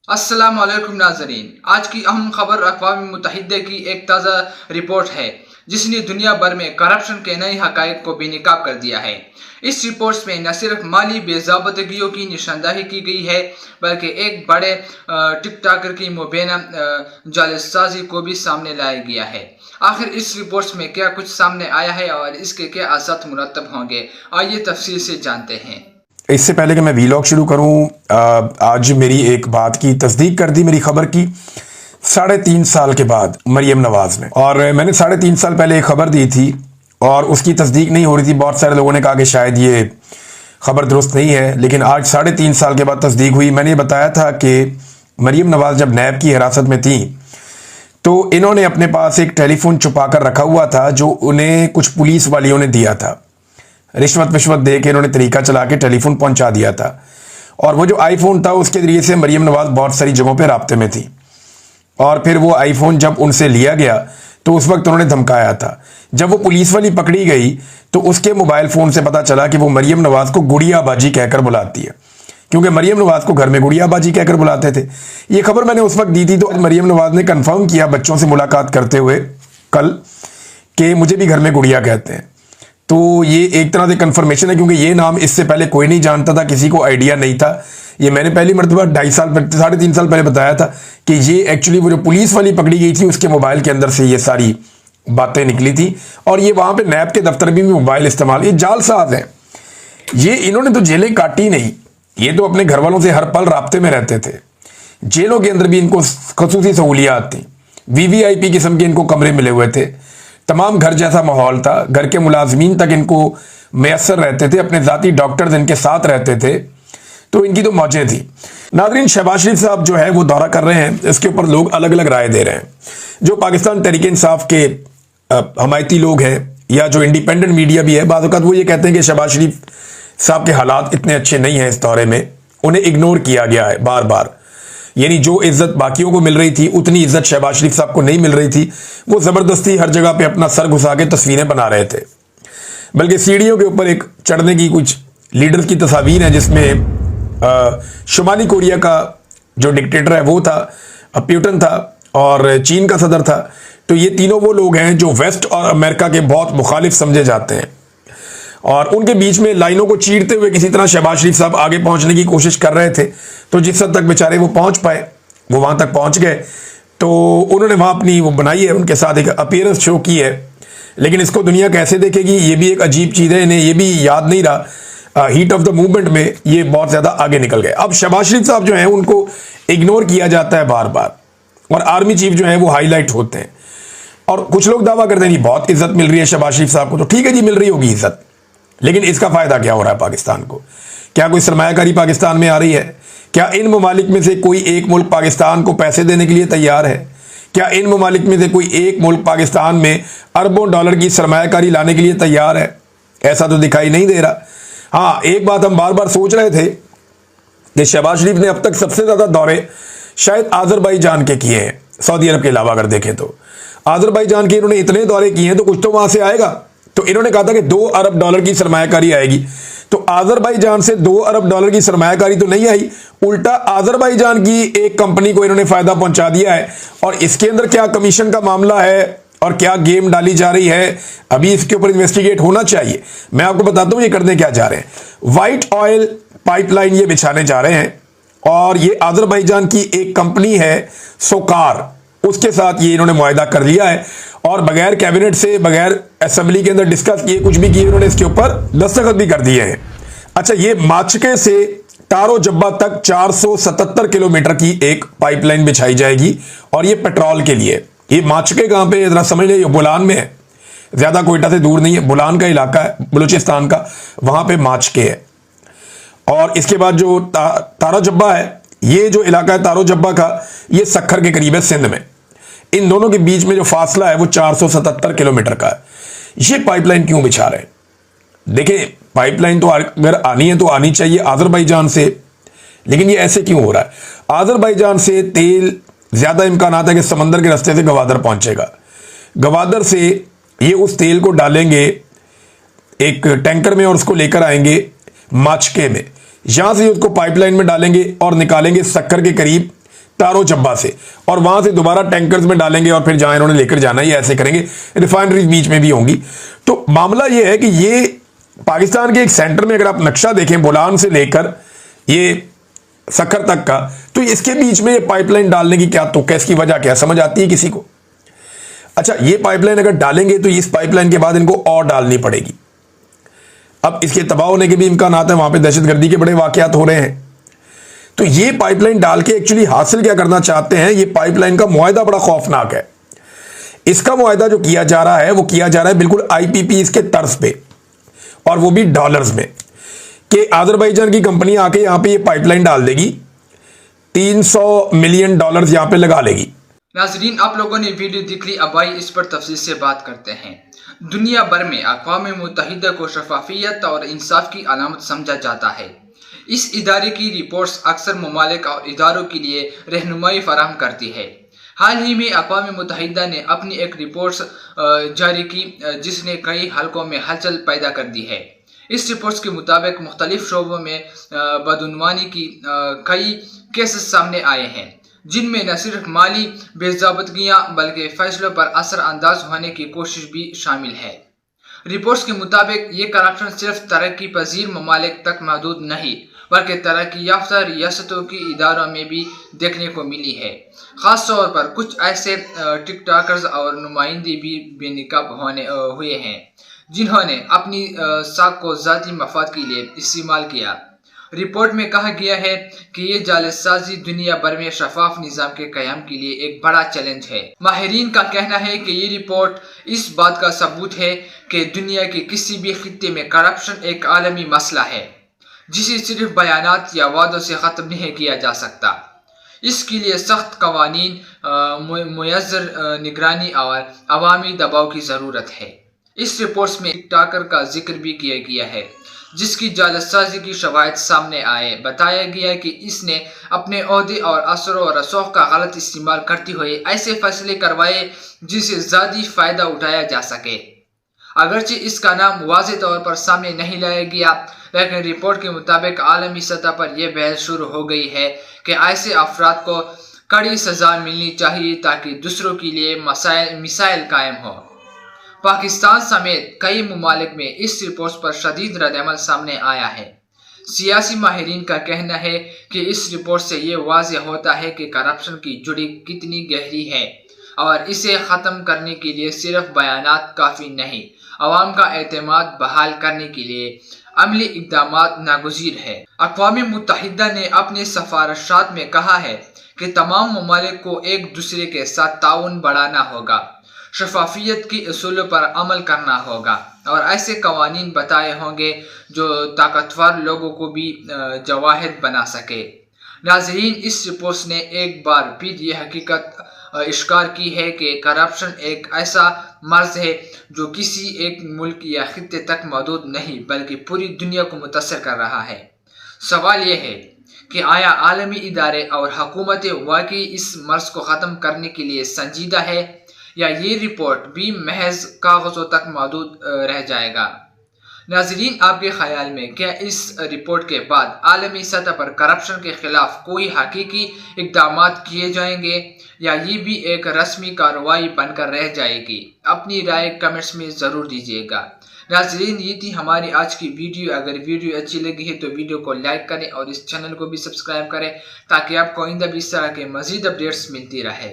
अस्सलाम वालेकुम नाज़रीन। आज की अहम खबर अक़वाम मुत्तहिदा की एक ताज़ा रिपोर्ट है जिसने दुनिया भर में करप्शन के नए हक़ाइक़ को बेनकाब कर दिया है। इस रिपोर्ट में न सिर्फ माली बेज़ाबतगियों की निशानदही की गई है बल्कि एक बड़े टिकटॉकर की मुबैना जालसाजी को भी सामने लाया गया है। आखिर इस रिपोर्ट में क्या कुछ सामने आया है और इसके क्या असर मुरतब होंगे, आइए तफसील से जानते हैं। इससे पहले कि मैं वीलॉग शुरू करूं, आज मेरी एक बात की तस्दीक कर दी मेरी खबर की 3.5 साल के बाद मरियम नवाज ने। और मैंने 3.5 साल पहले एक खबर दी थी और उसकी तस्दीक नहीं हो रही थी। बहुत सारे लोगों ने कहा कि शायद ये खबर दुरुस्त नहीं है, लेकिन आज 3.5 साल के बाद तस्दीक हुई। मैंने बताया था कि मरियम नवाज जब नैब की हिरासत में थी तो इन्होंने अपने पास एक टेलीफोन छुपा कर रखा हुआ था जो उन्हें कुछ पुलिस वालियों ने दिया था। रिश्वत दे के इन्होंने तरीका चला के टेलीफोन पहुंचा दिया था और वो जो आईफोन था उसके जरिए से मरियम नवाज बहुत सारी जगहों पे राब्ते में थी। और फिर वो आईफोन जब उनसे लिया गया तो उस वक्त उन्होंने धमकाया था। जब वो पुलिस वाली पकड़ी गई तो उसके मोबाइल फोन से पता चला कि वो मरियम नवाज को गुड़िया बाजी कहकर बुलाती है, क्योंकि मरियम नवाज को घर में गुड़िया बाजी कहकर बुलाते थे। ये खबर मैंने उस वक्त दी थी तो मरियम नवाज ने कंफर्म किया बच्चों से मुलाकात करते हुए कल कि मुझे भी घर में गुड़िया कहते हैं। तो ये एक तरह से कंफर्मेशन है, क्योंकि ये नाम इससे पहले कोई नहीं जानता था, किसी को आइडिया नहीं था। ये मैंने पहली मरतबा 3.5 साल पहले बताया था कि ये एक्चुअली वो जो पुलिस वाली पकड़ी गई थी उसके मोबाइल के अंदर से ये सारी बातें निकली थी। और ये वहां पे नैब के दफ्तर में भी मोबाइल इस्तेमाल, ये जालसाज हैं। ये इन्होंने तो जेलें काटी नहीं, ये तो अपने घर वालों से हर पल राब्ते में रहते थे। जेलों के अंदर भी इनको खसूसी सहूलियात थी, VVIP किस्म के इनको कमरे मिले हुए थे, तमाम घर जैसा माहौल था, घर के मुलाजमीन तक इनको मैसर रहते थे, अपने ज़ाती डॉक्टर्स इनके साथ रहते थे, तो इनकी तो मौजें थी। नाज़रीन, शहबाज शरीफ साहब जो है वो दौरा कर रहे हैं, इसके ऊपर लोग अलग अलग राय दे रहे हैं। जो पाकिस्तान तहरीक इंसाफ के हमायती लोग हैं या जो इंडिपेंडेंट मीडिया भी है, बाज़ औक़ात वो ये कहते हैं कि शहबाज शरीफ साहब के हालात इतने अच्छे नहीं हैं इस दौरे में, उन्हें इग्नोर किया गया है बार बार। यानी जो इज्जत बाकियों को मिल रही थी उतनी इज्जत शहबाज शरीफ साहब को नहीं मिल रही थी। वो जबरदस्ती हर जगह पे अपना सर घुसा के तस्वीरें बना रहे थे, बल्कि सीढ़ियों के ऊपर एक चढ़ने की कुछ लीडर्स की तस्वीर है जिसमें शुमाली कोरिया का जो डिक्टेटर है वो था, प्यूटन था, और चीन का सदर था। तो ये तीनों वो लोग हैं जो वेस्ट और अमेरिका के बहुत मुखालिफ समझे जाते हैं, और उनके बीच में लाइनों को चीरते हुए किसी तरह शहबाज शरीफ साहब आगे पहुंचने की कोशिश कर रहे थे। तो जिस हद तक बेचारे वो पहुंच पाए वो वहां तक पहुंच गए। तो उन्होंने वहां अपनी वो बनाई है, उनके साथ एक अपीयरेंस शो की है, लेकिन इसको दुनिया कैसे देखेगी ये भी एक अजीब चीज़ है। इन्हें ये भी याद नहीं रहा, हीट ऑफ द मूवमेंट में ये बहुत ज़्यादा आगे निकल गए। अब शहबाज शरीफ साहब जो है उनको इग्नोर किया जाता है बार बार, और आर्मी चीफ जो है वो हाईलाइट होते हैं, और कुछ लोग दावा करते हैं कि बहुत इज्जत मिल रही है शहबाज शरीफ साहब को। तो ठीक है जी, मिल रही होगी इज्जत, लेकिन इसका फायदा क्या हो रहा है पाकिस्तान को? क्या कोई सरमायाकारी पाकिस्तान में आ रही है? क्या इन ममालिक में से कोई एक मुल्क पाकिस्तान को पैसे देने के लिए तैयार है? क्या इन ममालिक में से कोई एक मुल्क पाकिस्तान में अरबों डॉलर की सरमायाकारी लाने के लिए तैयार है? ऐसा तो दिखाई नहीं दे रहा। हाँ, एक बात हम बार बार सोच रहे थे कि शहबाज शरीफ ने अब तक सबसे ज्यादा दौरे शायद आज़रबाईजान के किए हैं, सऊदी अरब के अलावा अगर देखें तो। आज़रबाईजान के इन्होंने इतने दौरे किए हैं तो कुछ तो वहां से आएगा। तो इन्होंने कहा था कि 2 अरब डॉलर की सरमायाकारी आएगी, तो आज़रबाईजान से 2 अरब डॉलर की सरमायाकारी तो नहीं आई, उल्टा आज़रबाईजान की एक कंपनी को इन्होंने फायदा पहुंचा दिया है। और इसके अंदर क्या कमीशन का मामला है और क्या गेम डाली जा रही है, अभी इसके ऊपर इन्वेस्टिगेट होना चाहिए। मैं आपको बताता हूं ये करने क्या जा रहे हैं। व्हाइट ऑयल पाइपलाइन ये बिछाने जा रहे हैं, और ये आज़रबाईजान की एक कंपनी है सोकार, उसके साथ ये इन्होंने मुआहदा कर लिया है, और बगैर कैबिनेट से, बगैर असेंबली के अंदर डिस्कस किए, कुछ भी किए, उन्होंने इसके ऊपर दस्तखत भी कर दिए हैं। अच्छा, ये माचके से तारो जब्बा तक 477 किलोमीटर की एक पाइपलाइन बिछाई जाएगी, और ये पेट्रोल के लिए। ये माचके कहां पे, जरा समझ लीजिए, बोलान में है, ज्यादा कोयटा से दूर नहीं है, बोलान का इलाका है बलूचिस्तान का, वहां पे माचके है। और इसके बाद जो तारो जब्बा है, ये जो इलाका है तारो जब्बा का, ये सखर के करीब है, सिंध में। इन दोनों के बीच में जो फासला है वो 477 किलोमीटर का है। ये पाइपलाइन क्यों बिछा रहे हैं? देखिए, पाइपलाइन तो अगर आनी है तो आनी चाहिए आज़रबाईजान से, लेकिन ये ऐसे क्यों हो रहा है? आज़रबाईजान से तेल ज्यादा इम्कान है कि समंदर के रास्ते से गवादर पहुंचेगा। गवादर से ये उस तेल को डालेंगे एक टैंकर में और उसको लेकर आएंगे माचके में, यहां से उसको पाइपलाइन में डालेंगे और निकालेंगे सक्कर के करीब तारो चब्बा से, और वहां से दोबारा टैंकर्स में डालेंगे और फिर जहां इन्होंने लेकर जाना है ये ऐसे करेंगे। रिफाइनरीज बीच में भी होंगी। तो मामला ये है कि ये पाकिस्तान के एक सेंटर में अगर आप नक्शा देखें, बोलान से लेकर ये सखर तक का, तो इसके बीच में ये पाइपलाइन डालने की क्या तुक है, इसकी वजह क्या समझ आती है किसी को? अच्छा, ये पाइपलाइन अगर डालेंगे तो इस पाइपलाइन के बाद इनको और डालनी पड़ेगी। अब इसके तबाह होने के भी इम्कानात है, वहां पे दहशतगर्दी के बड़े वाकयात हो रहे हैं। तो ये पाइपलाइन डाल के एक्चुअली हासिल क्या करना चाहते हैं? ये पाइपलाइन का मुआहदा बड़ा खौफनाक है। इसका मुआहदा जो किया जा रहा है वो किया जा रहा है बिल्कुल IPPs के तर्ज पे, और वो भी डॉलर्स में, कि आज़रबाईजान की कंपनी आके यहां पे ये पाइपलाइन डाल देगी, $300 मिलियन यहां पे लगा लेगी। नाजरीन, आप लोगों ने वीडियो देख ली, अब आइए इस पर तफसील से बात करते हैं। दुनिया भर में अक़वाम मुत्तहिदा को शफाफियत और इंसाफ की अलामत समझा जाता है। इस इदारे की रिपोर्ट्स अक्सर ममालिक और इदारों के लिए रहनुमाई फराहम करती है। हाल ही में अक़वाम मुत्तहिदा ने अपनी एक रिपोर्ट जारी की जिसने कई हलकों में हलचल पैदा कर दी है। इस रिपोर्ट्स के मुताबिक मुख्तलिफ शोबों में बदउनवानी की कई केसेस सामने आए हैं, जिनमें न सिर्फ माली बेज़ाबतगियाँ बल्कि फैसलों पर असर अंदाज होने की कोशिश भी शामिल है। रिपोर्ट्स के मुताबिक ये करप्शन सिर्फ तरक्की पजीर ममालिक तक महदूद नहीं बल्कि तरक्की याफ्ता रियासतों की इदारों में भी देखने को मिली है। ख़ास तौर पर कुछ ऐसे टिकटॉकर्स और नुमाइंदे भी बेनकाब हुए हैं जिन्होंने अपनी साख को ज़ाती मफाद के लिए इस्तेमाल किया। रिपोर्ट में कहा गया है कि ये जालसाजी दुनिया भर में शफाफ निज़ाम के क़याम के लिए एक बड़ा चैलेंज है। माहिरीन का कहना है कि ये रिपोर्ट इस बात का सबूत है कि दुनिया के किसी भी खित्ते में करप्शन एक आलमी मसला है जिसे सिर्फ बयानात या वादों से ख़त्म नहीं किया जा सकता। इसके लिए सख्त कवानीन, मुयस्सर निगरानी और अवामी दबाव की ज़रूरत है। इस रिपोर्ट में टिकटॉकर का जिक्र भी किया गया है जिसकी जालसाजी की शवाहिद सामने आए। बताया गया कि इसने अपने ओहदे और असर और रसूख का गलत इस्तेमाल करते हुए ऐसे फैसले करवाए जिससे ज़्यादा फ़ायदा उठाया जा सके। अगरचे इसका नाम वाज़ेह तौर पर सामने नहीं लाया गया, लेकिन रिपोर्ट के मुताबिक आलमी सतह पर यह बहस शुरू हो गई है कि ऐसे अफराद को कड़ी सज़ा मिलनी चाहिए ताकि दूसरों के लिए मिसाइल कायम हो। पाकिस्तान समेत कई ममालिक में इस रिपोर्ट पर शदीद रद्द-ए-अमल सामने आया है। सियासी माहिरीन का कहना है कि इस रिपोर्ट से ये वाज़ेह होता है कि करप्शन की जुड़ी कितनी गहरी है और इसे ख़त्म करने के लिए सिर्फ बयानात काफ़ी नहीं, अवाम का एतमाद बहाल करने के लिए अमली इक़दामात नागुज़ीर है। अक़वाम मुत्तहिदा ने अपने सफ़ारशात में कहा है कि तमाम ममालिक को एक दूसरे के साथ ताउन बढ़ाना होगा, शफाफियत की उसूलों पर अमल करना होगा और ऐसे कवानीन बताए होंगे जो ताकतवर लोगों को भी जवाहिद बना सके। नाज़रीन, इस रिपोर्ट ने एक बार फिर यह हकीकत इश्कार की है कि करप्शन एक ऐसा मर्ज है जो किसी एक मुल्क या खित्ते तक महदूद नहीं बल्कि पूरी दुनिया को मुतासर कर रहा है। सवाल यह है कि आया आलमी इदारे और हुकूमतें वाकई इस मर्ज को ख़त्म करने के लिए संजीदा है या ये रिपोर्ट भी महज कागज़ों तक महदूद रह जाएगा। नाज़रीन, आपके ख्याल में क्या इस रिपोर्ट के बाद आलमी सतह पर करप्शन के खिलाफ कोई हकीकी इक़दामात किए जाएंगे या ये भी एक रस्मी कार्रवाई बनकर रह जाएगी? अपनी राय कमेंट्स में ज़रूर दीजिएगा। नाज़रीन, ये थी हमारी आज की वीडियो। अगर वीडियो अच्छी लगी है तो वीडियो को लाइक करें और इस चैनल को भी सब्सक्राइब करें ताकि आपको आइंदा भी इस तरह के मज़ीद अपडेट्स मिलती रहे।